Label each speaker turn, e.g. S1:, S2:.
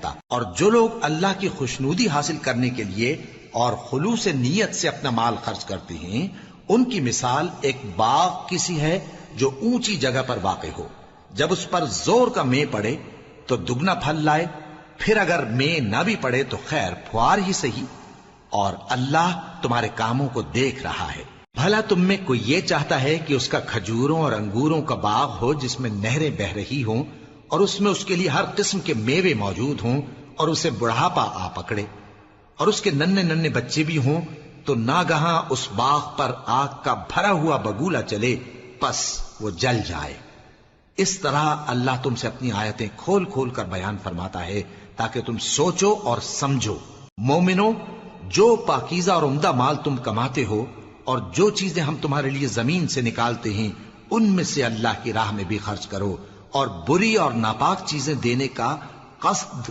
S1: کرتا۔ اور جو لوگ اللہ کی خوشنودی حاصل کرنے کے لیے اور خلوص نیت سے اپنا مال خرچ کرتے ہیں، ان کی مثال ایک باغ کسی ہے جو اونچی جگہ پر واقع ہو، جب اس پر زور کا مے پڑے تو دگنا پھل لائے، پھر اگر مے نہ بھی پڑے تو خیر پھوار ہی صحیح، اور اللہ تمہارے کاموں کو دیکھ رہا ہے۔ بھلا تم میں کوئی یہ چاہتا ہے کہ اس کا کھجوروں اور انگوروں کا باغ ہو جس میں نہریں بہ رہی ہوں اور اس میں اس کے لیے ہر قسم کے میوے موجود ہوں، اور اسے بڑھاپا آ پکڑے اور اس کے ننھے ننھے بچے بھی ہوں، تو ناگہاں اس باغ پر آگ کا بھرا ہوا بگولا چلے، پس وہ جل جائے۔ اس طرح اللہ تم سے اپنی آیتیں کھول کھول کر بیان فرماتا ہے تاکہ تم سوچو اور سمجھو۔ مومنو، جو پاکیزہ اور عمدہ مال تم کماتے ہو اور جو چیزیں ہم تمہارے لیے زمین سے نکالتے ہیں، ان میں سے اللہ کی راہ میں بھی خرچ کرو، اور بری اور ناپاک چیزیں دینے کا قصد